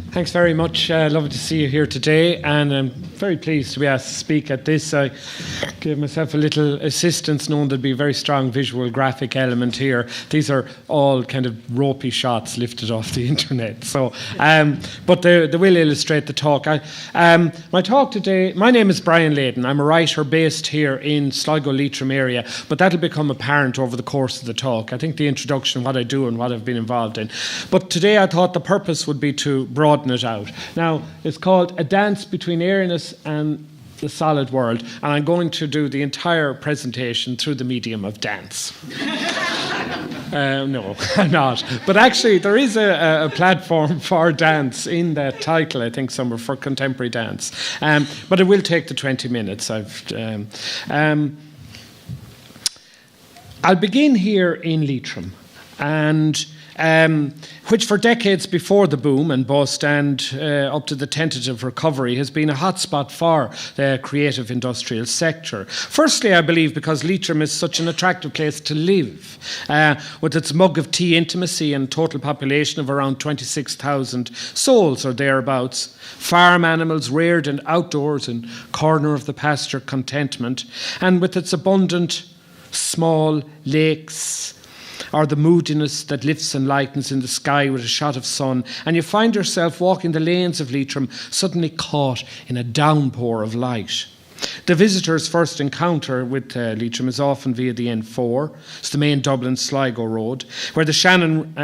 Thanks very much. Lovely to see you here today, and I'm very pleased to be asked to speak at this. I gave myself a little assistance, knowing there'd be a very strong visual graphic element here. These are all kind of ropey shots lifted off the internet, but they will illustrate the talk. My talk today, my name is Brian Leyden. I'm a writer based here in Sligo Leitrim area, but that'll become apparent over the course of the talk. I think the introduction, what I do and what I've been involved in. But today I thought the purpose would be to broaden it out. Now, it's called A Dance Between Airiness and the Solid World, and I'm going to do the entire presentation through the medium of dance. No, I'm not. But actually, there is a platform for dance in that title, I think, somewhere, for contemporary dance. But it will take the 20 minutes. I'll begin here in Leitrim, and which for decades before the boom and bust and up to the tentative recovery has been a hotspot for the creative industrial sector. Firstly, I believe because Leitrim is such an attractive place to live, with its mug of tea intimacy and total population of around 26,000 souls or thereabouts, farm animals reared and outdoors in corner of the pasture contentment, and with its abundant small lakes, or the moodiness that lifts and lightens in the sky with a shot of sun, and you find yourself walking the lanes of Leitrim, suddenly caught in a downpour of light. The visitor's first encounter with Leitrim is often via the N4. It's the main Dublin-Sligo road, where the Shannon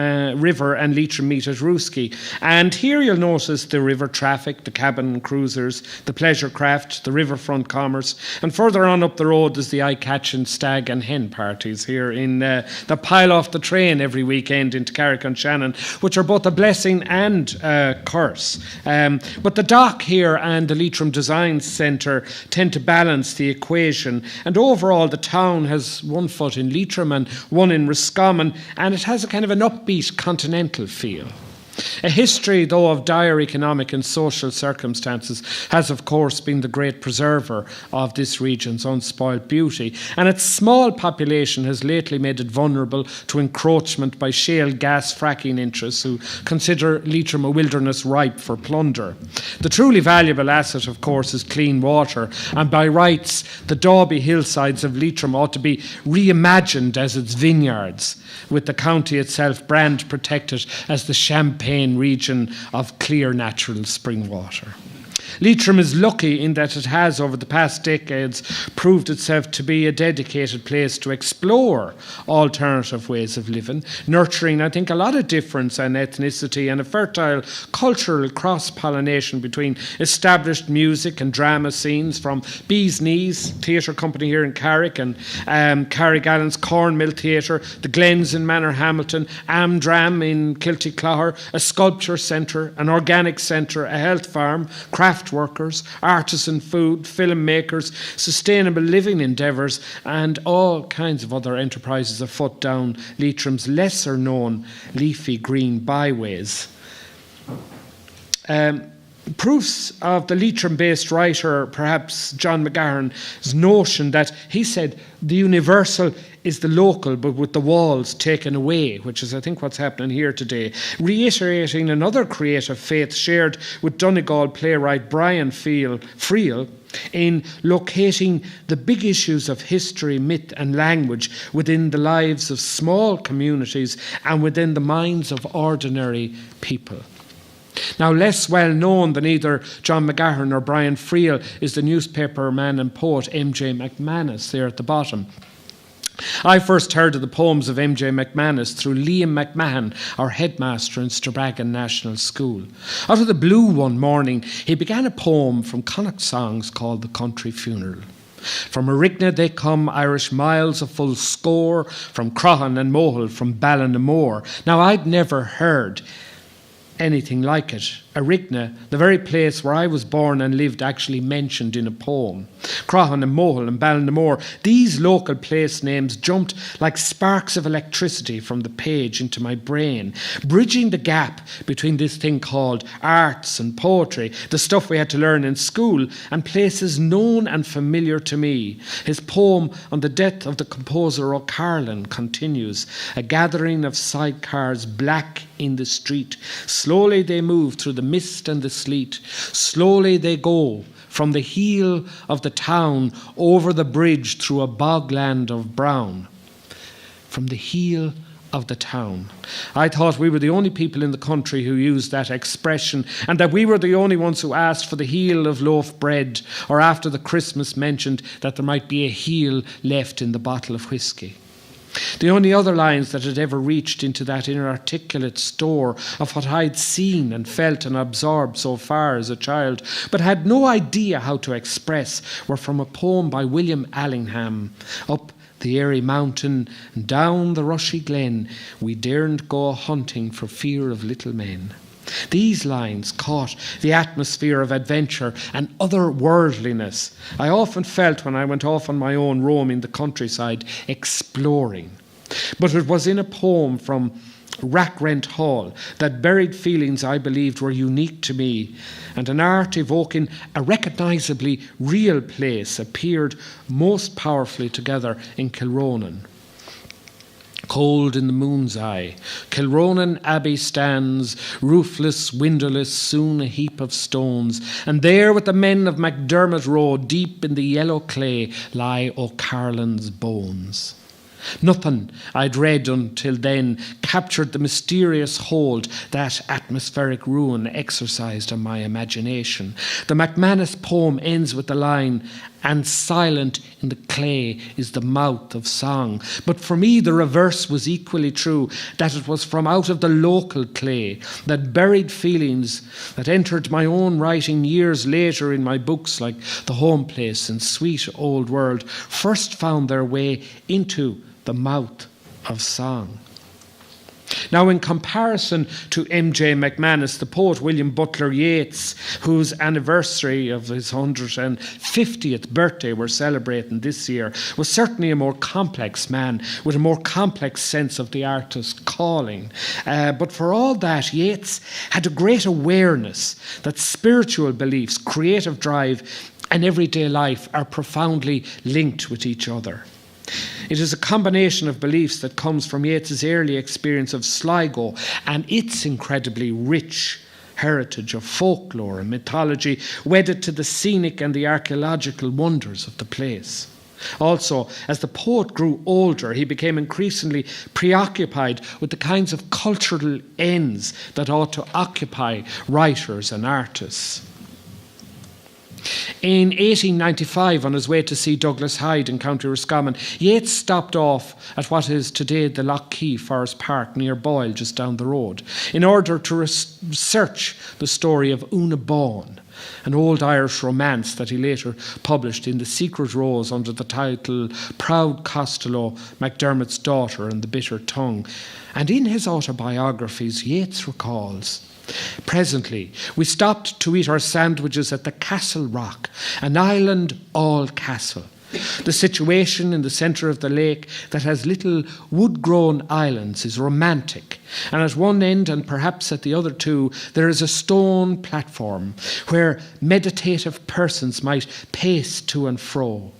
River and Leitrim meet at Rooski. And here you'll notice the river traffic, the cabin cruisers, the pleasure craft, the riverfront commerce. And further on up the road is the eye-catching stag and hen parties here in that pile off the train every weekend into Carrick-on-Shannon, which are both a blessing and a curse. But the dock here and the Leitrim Design Centre tend to balance the equation, and overall the town has one foot in Leitrim and one in Roscommon, and it has a kind of an upbeat continental feel. A history, though, of dire economic and social circumstances has, of course, been the great preserver of this region's unspoilt beauty, and its small population has lately made it vulnerable to encroachment by shale gas fracking interests who consider Leitrim a wilderness ripe for plunder. The truly valuable asset, of course, is clean water, and by rights, the Dalby hillsides of Leitrim ought to be reimagined as its vineyards, with the county itself brand protected as the Champagne region of clear natural spring water. Leitrim is lucky in that it has, over the past decades, proved itself to be a dedicated place to explore alternative ways of living, nurturing, I think, a lot of difference and ethnicity and a fertile cultural cross-pollination between established music and drama scenes from Bee's Knees Theatre Company here in Carrick and Carrigallen's Cornmill Theatre, the Glens in Manorhamilton, Amdram in Kilty Clogher, a sculpture centre, an organic centre, a health farm, craft workers, artisan food, filmmakers, sustainable living endeavours, and all kinds of other enterprises afoot down Leitrim's lesser known leafy green byways. Proofs of the Leitrim-based writer, perhaps John McGahern's notion that he said the universal is the local, but with the walls taken away, which is, I think, what's happening here today, reiterating another creative faith shared with Donegal playwright Brian Friel in locating the big issues of history, myth and language within the lives of small communities and within the minds of ordinary people. Now, less well known than either John McGahern or Brian Friel is the newspaper man and poet M.J. McManus there at the bottom. I first heard of the poems of M.J. McManus through Liam McMahon, our headmaster in Strabaggan National School. Out of the blue one morning, he began a poem from Connacht songs called The Country Funeral. From Arigna they come, Irish miles a full score, from Croghan and Mohill, from Ballinamore. Now, I'd never heard anything like it. Arigna, the very place where I was born and lived, actually mentioned in a poem. Croghan and Mohill and Ballinamore, these local place names jumped like sparks of electricity from the page into my brain, bridging the gap between this thing called arts and poetry, the stuff we had to learn in school, and places known and familiar to me. His poem on the death of the composer O'Carlin continues, a gathering of sidecars black in the street. Slowly they move through the mist and the sleet. Slowly they go from the heel of the town over the bridge through a bogland of brown. From the heel of the town. I thought we were the only people in the country who used that expression, and that we were the only ones who asked for the heel of loaf bread, or after the Christmas mentioned that there might be a heel left in the bottle of whiskey. The only other lines that had ever reached into that inarticulate store of what I'd seen and felt and absorbed so far as a child, but had no idea how to express, were from a poem by William Allingham. Up the airy mountain and down the rushy glen, we daren't go hunting for fear of little men. These lines caught the atmosphere of adventure and otherworldliness I often felt when I went off on my own roaming the countryside, exploring. But it was in a poem from Rackrent Hall that buried feelings I believed were unique to me, and an art evoking a recognisably real place appeared most powerfully together in Kilronan. Cold in the moon's eye, Kilronan Abbey stands, roofless, windowless, soon a heap of stones, and there with the men of MacDermott Row, deep in the yellow clay, lie O'Carlin's bones. Nothing I'd read until then captured the mysterious hold that atmospheric ruin exercised on my imagination. The McManus poem ends with the line, "And silent in the clay is the mouth of song." But for me the reverse was equally true, that it was from out of the local clay that buried feelings that entered my own writing years later in my books like The Home Place and Sweet Old World first found their way into the mouth of song. Now, in comparison to M.J. McManus, the poet William Butler Yeats, whose anniversary of his 150th birthday we're celebrating this year, was certainly a more complex man with a more complex sense of the artist's calling. But for all that, Yeats had a great awareness that spiritual beliefs, creative drive, and everyday life are profoundly linked with each other. It is a combination of beliefs that comes from Yeats's early experience of Sligo and its incredibly rich heritage of folklore and mythology, wedded to the scenic and the archaeological wonders of the place. Also, as the poet grew older, he became increasingly preoccupied with the kinds of cultural ends that ought to occupy writers and artists. In 1895, on his way to see Douglas Hyde in County Roscommon, Yeats stopped off at what is today the Lough Key Forest Park near Boyle, just down the road, in order to research the story of Una Bawn, an old Irish romance that he later published in The Secret Rose under the title Proud Costello, MacDermott's Daughter and the Bitter Tongue. And in his autobiographies, Yeats recalls, "Presently, we stopped to eat our sandwiches at the Castle Rock, an island all castle. The situation in the centre of the lake that has little wood-grown islands is romantic, and at one end and perhaps at the other too, there is a stone platform where meditative persons might pace to and fro.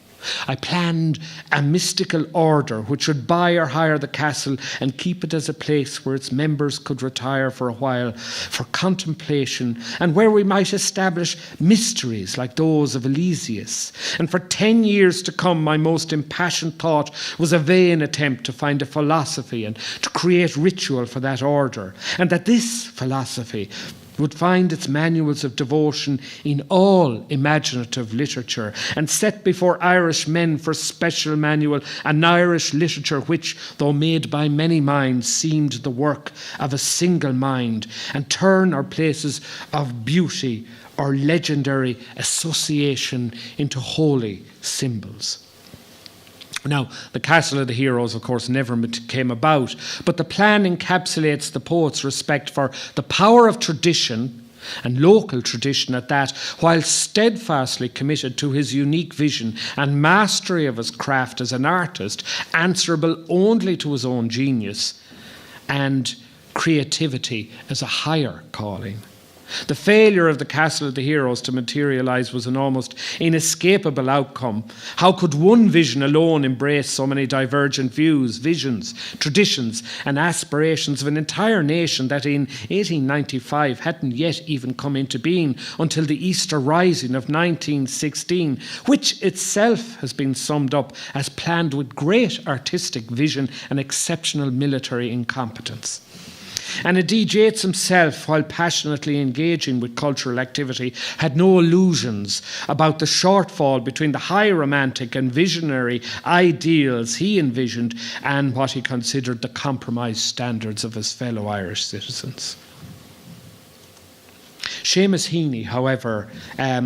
I planned a mystical order which would buy or hire the castle and keep it as a place where its members could retire for a while for contemplation, and where we might establish mysteries like those of Elysius. And for 10 years to come, my most impassioned thought was a vain attempt to find a philosophy and to create ritual for that order, and that this philosophy would find its manuals of devotion in all imaginative literature, and set before Irish men for special manual an Irish literature which, though made by many minds, seemed the work of a single mind, and turn our places of beauty or legendary association into holy symbols." Now, the Castle of the Heroes, of course, never came about, but the plan encapsulates the poet's respect for the power of tradition, and local tradition at that, while steadfastly committed to his unique vision and mastery of his craft as an artist, answerable only to his own genius, and creativity as a higher calling. The failure of the Castle of the Heroes to materialise was an almost inescapable outcome. How could one vision alone embrace so many divergent views, visions, traditions and aspirations of an entire nation that in 1895 hadn't yet even come into being until the Easter Rising of 1916, which itself has been summed up as planned with great artistic vision and exceptional military incompetence? And indeed, Yeats himself, while passionately engaging with cultural activity, had no illusions about the shortfall between the high romantic and visionary ideals he envisioned and what he considered the compromised standards of his fellow Irish citizens. Seamus Heaney, however,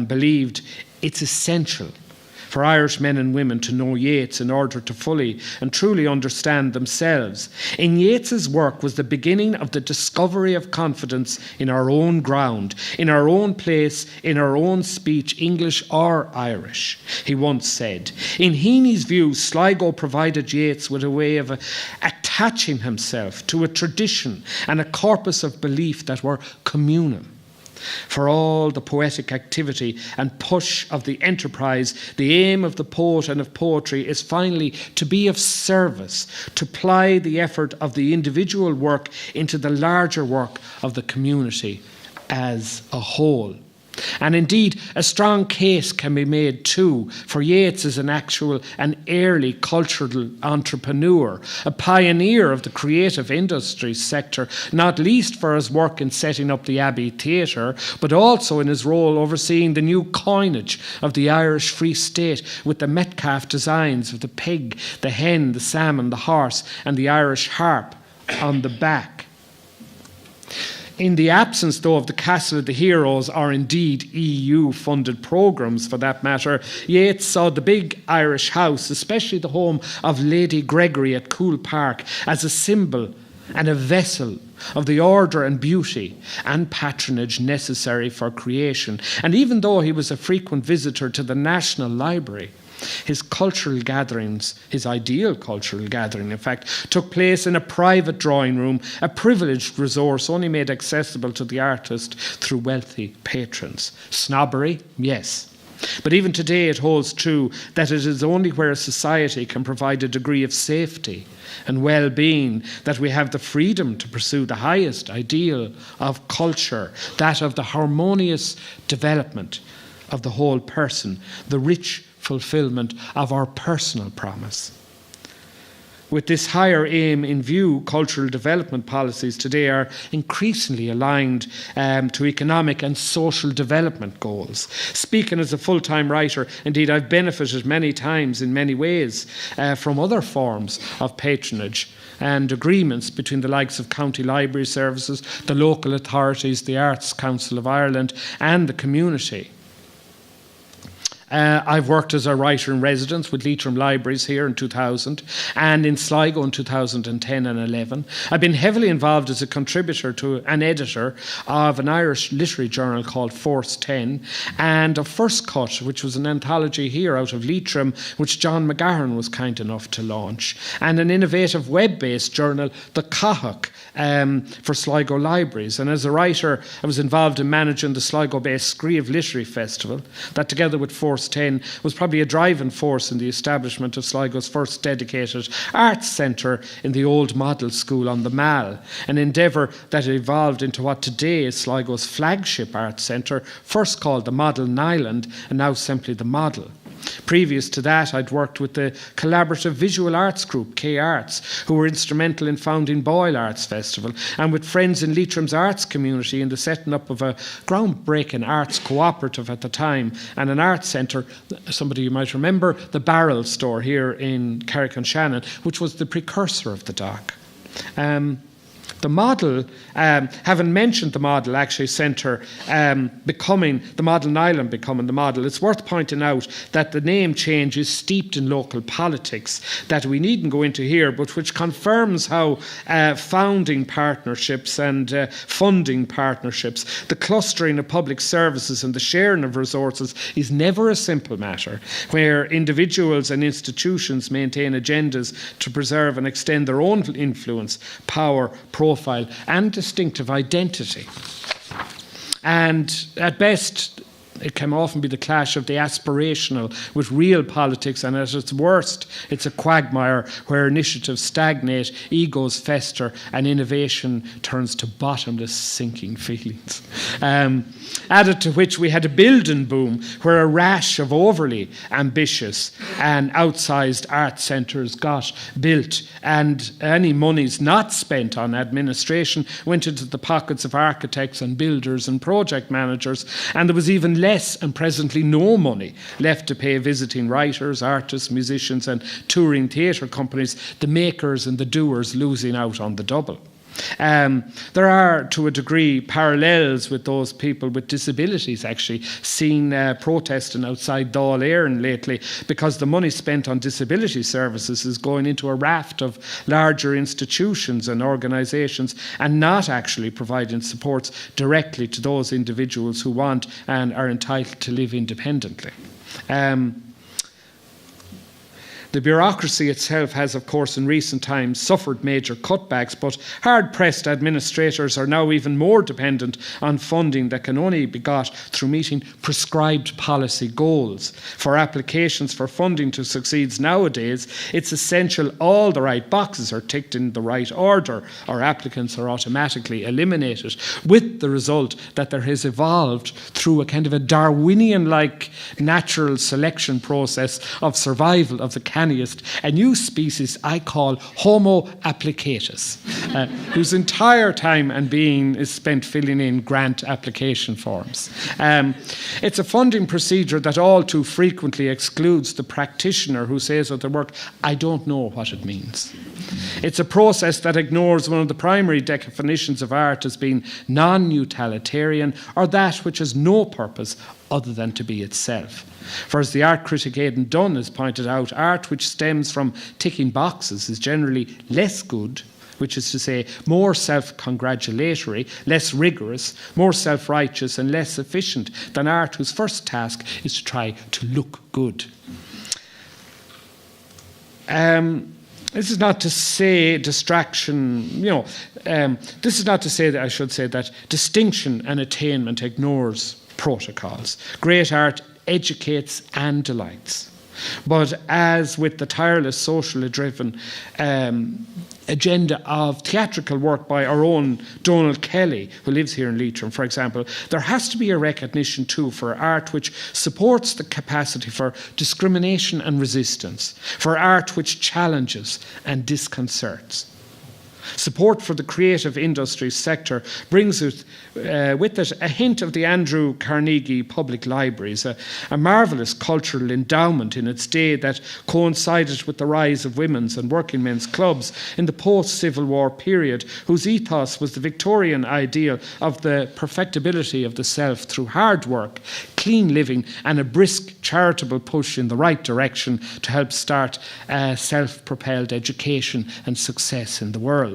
believed it's essential for Irish men and women to know Yeats in order to fully and truly understand themselves. In Yeats's work was the beginning of the discovery of confidence in our own ground, in our own place, in our own speech, English or Irish, he once said. In Heaney's view, Sligo provided Yeats with a way of attaching himself to a tradition and a corpus of belief that were communal. For all the poetic activity and push of the enterprise, the aim of the poet and of poetry is finally to be of service, to ply the effort of the individual work into the larger work of the community as a whole. And indeed, a strong case can be made too for Yeats as an early cultural entrepreneur, a pioneer of the creative industries sector, not least for his work in setting up the Abbey Theatre, but also in his role overseeing the new coinage of the Irish Free State with the Metcalfe designs of the pig, the hen, the salmon, the horse, and the Irish harp on the back. In the absence, though, of the Castle of the Heroes, or indeed EU-funded programmes for that matter, Yeats saw the big Irish house, especially the home of Lady Gregory at Coole Park, as a symbol and a vessel of the order and beauty and patronage necessary for creation. And even though he was a frequent visitor to the National Library, his cultural gatherings, his ideal cultural gathering, in fact, took place in a private drawing room, a privileged resource only made accessible to the artist through wealthy patrons. Snobbery? Yes. But even today it holds true that it is only where a society can provide a degree of safety and well-being that we have the freedom to pursue the highest ideal of culture, that of the harmonious development of the whole person, the rich fulfillment of our personal promise. With this higher aim in view, cultural development policies today are increasingly aligned to economic and social development goals. Speaking as a full-time writer, indeed, I've benefited many times in many ways from other forms of patronage and agreements between the likes of county library services, the local authorities, the Arts Council of Ireland, and the community. I've worked as a writer in residence with Leitrim Libraries here in 2000 and in Sligo in 2010 and 11. I've been heavily involved as a contributor to an editor of an Irish literary journal called Force 10 and of First Cut, which was an anthology here out of Leitrim, which John McGahern was kind enough to launch, and an innovative web-based journal, The Cathach, for Sligo Libraries. And as a writer, I was involved in managing the Sligo-based Scríomh Literary Festival, that together with Force 10 was probably a driving force in the establishment of Sligo's first dedicated arts centre in the old model school on the Mall, an endeavour that evolved into what today is Sligo's flagship arts centre, first called the Model Nyland and now simply the Model. Previous to that, I'd worked with the collaborative visual arts group, K-Arts, who were instrumental in founding Boyle Arts Festival, and with friends in Leitrim's arts community in the setting up of a groundbreaking arts cooperative at the time and an arts centre, somebody you might remember, the Barrel Store here in Carrick-on-Shannon, which was the precursor of the dock. The Model, having mentioned the Model actually centre becoming the Model Nyland becoming the Model, it's worth pointing out that the name change is steeped in local politics that we needn't go into here, but which confirms how founding partnerships and funding partnerships, the clustering of public services and the sharing of resources is never a simple matter, where individuals and institutions maintain agendas to preserve and extend their own influence, power, profile and distinctive identity. And at best, it can often be the clash of the aspirational with real politics, and at its worst, it's a quagmire where initiatives stagnate, egos fester, and innovation turns to bottomless sinking feelings. Added to which, we had a building boom where a rash of overly ambitious and outsized art centres got built, and any monies not spent on administration went into the pockets of architects and builders and project managers, and there was even less and presently no money left to pay visiting writers, artists, musicians and touring theatre companies, the makers and the doers losing out on the double. There are, to a degree, parallels with those people with disabilities actually seen protesting outside Dáil Éireann lately, because the money spent on disability services is going into a raft of larger institutions and organisations and not actually providing supports directly to those individuals who want and are entitled to live independently. The bureaucracy itself has, of course, in recent times suffered major cutbacks, but hard-pressed administrators are now even more dependent on funding that can only be got through meeting prescribed policy goals. For applications for funding to succeed nowadays, it's essential all the right boxes are ticked in the right order, or applicants are automatically eliminated, with the result that there has evolved through a kind of a Darwinian-like natural selection process of survival of the a new species I call Homo applicatus, whose entire time and being is spent filling in grant application forms. It's a funding procedure that all too frequently excludes the practitioner who says of their work, I don't know what it means. It's a process that ignores one of the primary definitions of art as being non-utilitarian, or that which has no purpose other than to be itself. For as the art critic Aidan Dunn has pointed out, art which stems from ticking boxes is generally less good, which is to say more self-congratulatory, less rigorous, more self-righteous and less efficient than art whose first task is to try to look good. This is not to say distraction, this is not to say that I should say that distinction and attainment ignores protocols. Great art educates and delights. But as with the tireless socially driven agenda of theatrical work by our own Donald Kelly, who lives here in Leitrim, for example, there has to be a recognition too for art which supports the capacity for discrimination and resistance, for art which challenges and disconcerts. Support for the creative industry sector brings with it a hint of the Andrew Carnegie Public Libraries, a marvellous cultural endowment in its day that coincided with the rise of women's and working men's clubs in the post-Civil War period, whose ethos was the Victorian ideal of the perfectibility of the self through hard work, clean living and a brisk charitable push in the right direction to help start self-propelled education and success in the world.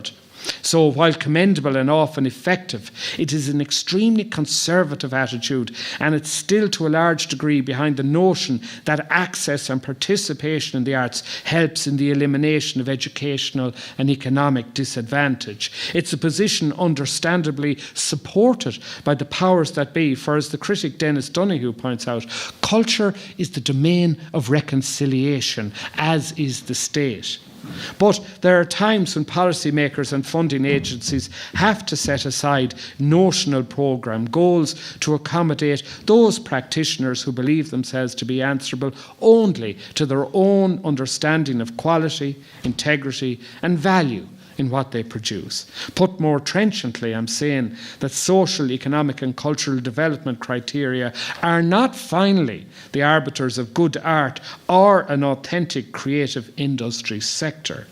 So while commendable and often effective, it is an extremely conservative attitude, and it's still to a large degree behind the notion that access and participation in the arts helps in the elimination of educational and economic disadvantage. It's a position understandably supported by the powers that be, for as the critic Dennis Donoghue points out, culture is the domain of reconciliation, as is the state. But there are times when policymakers and funding agencies have to set aside notional programme goals to accommodate those practitioners who believe themselves to be answerable only to their own understanding of quality, integrity and value in what they produce. Put more trenchantly, I'm saying that social, economic and cultural development criteria are not finally the arbiters of good art or an authentic creative industry sector.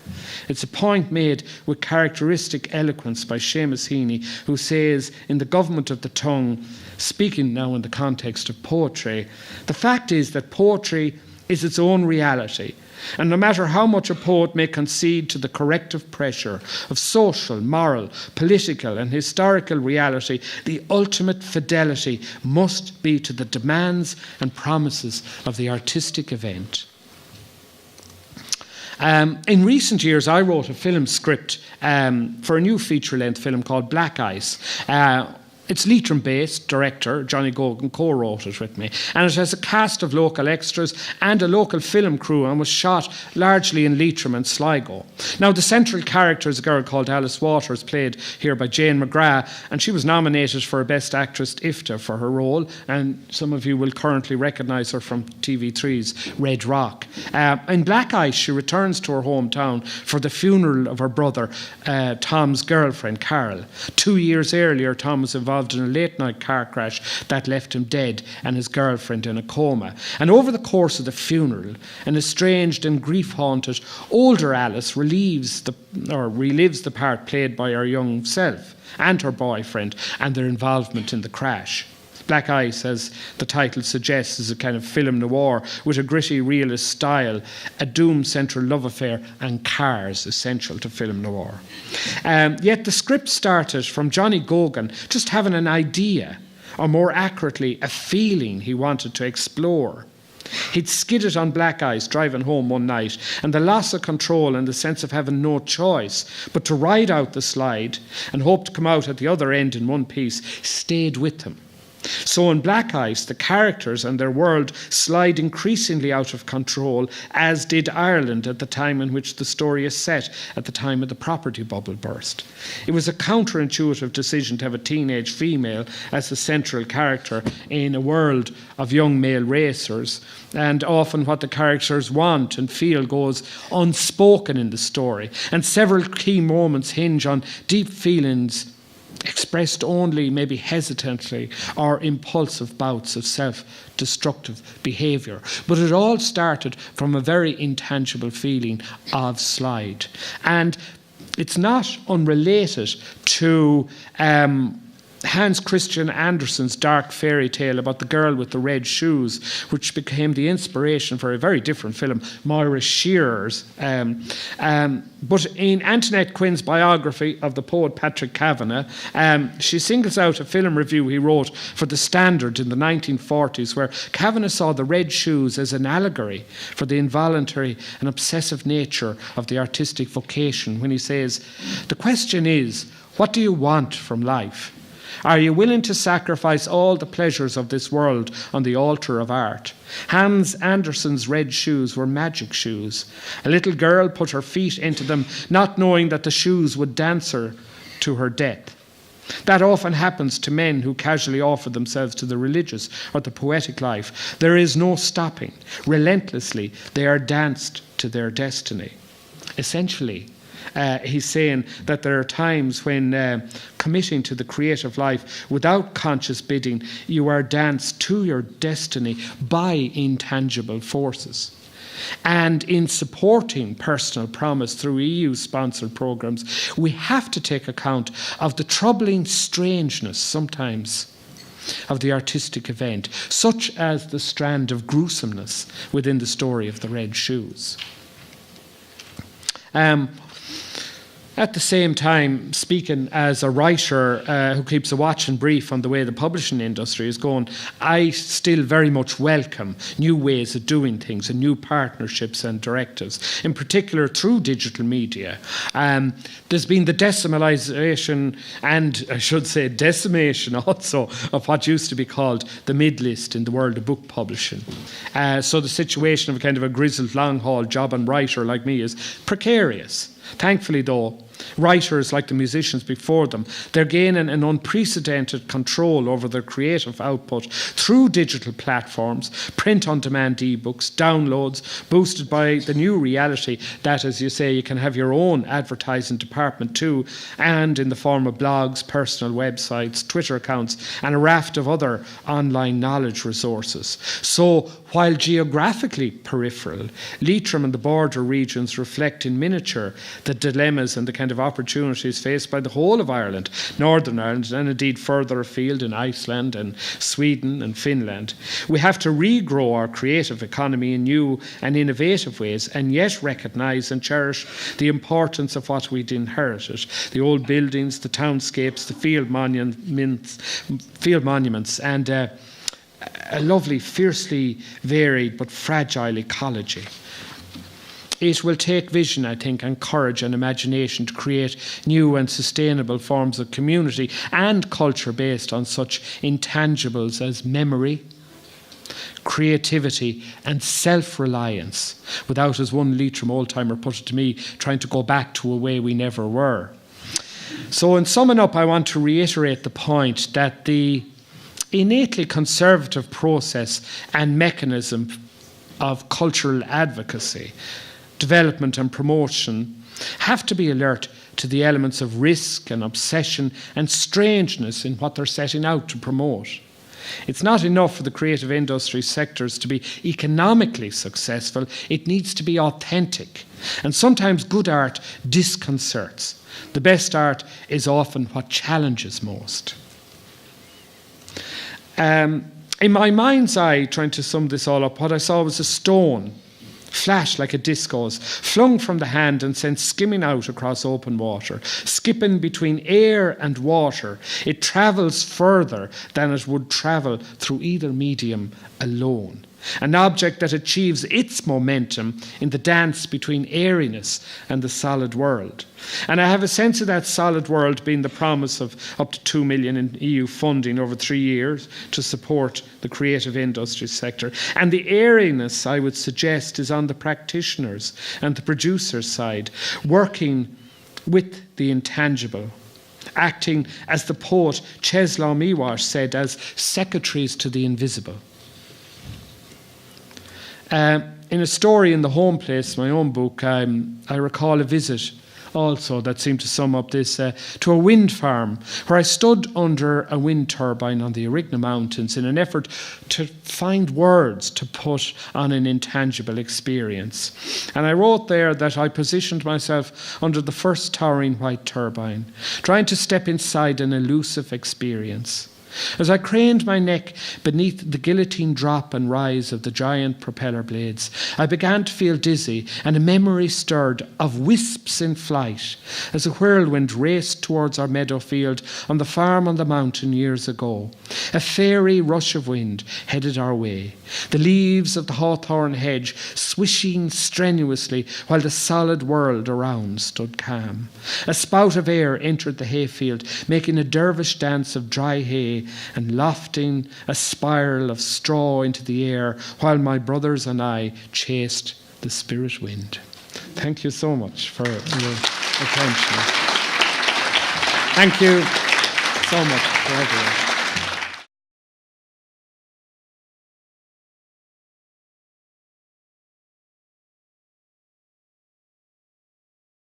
It's a point made with characteristic eloquence by Seamus Heaney, who says in The Government of the Tongue, speaking now in the context of poetry, the fact is that poetry is its own reality. And no matter how much a poet may concede to the corrective pressure of social, moral, political and historical reality, the ultimate fidelity must be to the demands and promises of the artistic event. In recent years, I wrote a film script for a new feature-length film called Black Ice. It's Leitrim-based director Johnny Gogan co-wrote it with me, and it has a cast of local extras and a local film crew, and was shot largely in Leitrim and Sligo. Now, the central character is a girl called Alice Waters, played here by Jane McGrath, and she was nominated for a Best Actress IFTA for her role, and some of you will currently recognise her from TV3's Red Rock. In Black Ice, she returns to her hometown for the funeral of her brother, Tom's girlfriend, Carol. 2 years earlier, Tom was involved in a late-night car crash that left him dead and his girlfriend in a coma. And over the course of the funeral, an estranged and grief-haunted older Alice relives the part played by her young self and her boyfriend and their involvement in the crash. Black Ice, as the title suggests, is a kind of film noir with a gritty realist style, a doomed central love affair, and cars essential to film noir. Yet the script started from Johnny Gogan just having an idea, or more accurately, a feeling he wanted to explore. He'd skidded on Black Ice driving home one night, and the loss of control and the sense of having no choice but to ride out the slide and hope to come out at the other end in one piece stayed with him. So in Black Ice, the characters and their world slide increasingly out of control, as did Ireland at the time in which the story is set, at the time of the property bubble burst. It was a counterintuitive decision to have a teenage female as the central character in a world of young male racers, and often what the characters want and feel goes unspoken in the story, and several key moments hinge on deep feelings expressed only maybe hesitantly or impulsive bouts of self-destructive behaviour. But it all started from a very intangible feeling of slide. And it's not unrelated to Hans Christian Andersen's dark fairy tale about the girl with the red shoes, which became the inspiration for a very different film, Moira Shearer's. But in Antoinette Quinn's biography of the poet Patrick Kavanagh, she singles out a film review he wrote for The Standard in the 1940s, where Kavanagh saw the red shoes as an allegory for the involuntary and obsessive nature of the artistic vocation, when he says, "The question is, what do you want from life? Are you willing to sacrifice all the pleasures of this world on the altar of art?" Hans Andersen's red shoes were magic shoes. A little girl put her feet into them, not knowing that the shoes would dance her to her death. That often happens to men who casually offer themselves to the religious or the poetic life. There is no stopping. Relentlessly, they are danced to their destiny. Essentially, he's saying that there are times when committing to the creative life without conscious bidding, you are danced to your destiny by intangible forces. And in supporting personal promise through EU-sponsored programmes, we have to take account of the troubling strangeness sometimes of the artistic event, such as the strand of gruesomeness within the story of the red shoes. At the same time, speaking as a writer who keeps a watch and brief on the way the publishing industry is going, I still very much welcome new ways of doing things and new partnerships and directives, in particular through digital media. There's been the decimalisation and, I should say, decimation also of what used to be called the mid-list in the world of book publishing. So the situation of a kind of a grizzled long-haul job and writer like me is precarious. Thankfully, though, writers, like the musicians before them, they're gaining an unprecedented control over their creative output through digital platforms, print-on-demand ebooks, downloads, boosted by the new reality that, as you say, you can have your own advertising department too, and in the form of blogs, personal websites, Twitter accounts, and a raft of other online knowledge resources. So, while geographically peripheral, Leitrim and the border regions reflect in miniature the dilemmas and the kind of opportunities faced by the whole of Ireland, Northern Ireland, and indeed further afield in Iceland and Sweden and Finland. We have to regrow our creative economy in new and innovative ways, and yet recognise and cherish the importance of what we'd inherited: the old buildings, the townscapes, the field monuments, and a lovely, fiercely varied but fragile ecology. It will take vision, I think, and courage and imagination to create new and sustainable forms of community and culture based on such intangibles as memory, creativity and self-reliance, without, as one Leitrim old-timer put it to me, trying to go back to a way we never were. So in summing up, I want to reiterate the point that the innately conservative process and mechanism of cultural advocacy, development and promotion have to be alert to the elements of risk and obsession and strangeness in what they're setting out to promote. It's not enough for the creative industry sectors to be economically successful. It needs to be authentic. And sometimes good art disconcerts. The best art is often what challenges most. In my mind's eye, trying to sum this all up, what I saw was a stone, flash like a disco's, flung from the hand and sent skimming out across open water. Skipping between air and water, it travels further than it would travel through either medium alone. An object that achieves its momentum in the dance between airiness and the solid world. And I have a sense of that solid world being the promise of up to 2 million in EU funding over 3 years to support the creative industry sector. And the airiness, I would suggest, is on the practitioners and the producers' side, working with the intangible, acting, as the poet Czeslaw Miłosz said, as secretaries to the invisible. In a story in The Home Place, my own book, I recall a visit also that seemed to sum up this, to a wind farm where I stood under a wind turbine on the Erigna Mountains in an effort to find words to put on an intangible experience. And I wrote there that I positioned myself under the first towering white turbine, trying to step inside an elusive experience. As I craned my neck beneath the guillotine drop and rise of the giant propeller blades, I began to feel dizzy, and a memory stirred of wisps in flight as a whirlwind raced towards our meadow field on the farm on the mountain years ago. A fairy rush of wind headed our way, the leaves of the hawthorn hedge swishing strenuously while the solid world around stood calm. A spout of air entered the hayfield, making a dervish dance of dry hay and lofting a spiral of straw into the air while my brothers and I chased the spirit wind. Thank you so much for your attention. Thank you so much for everyone.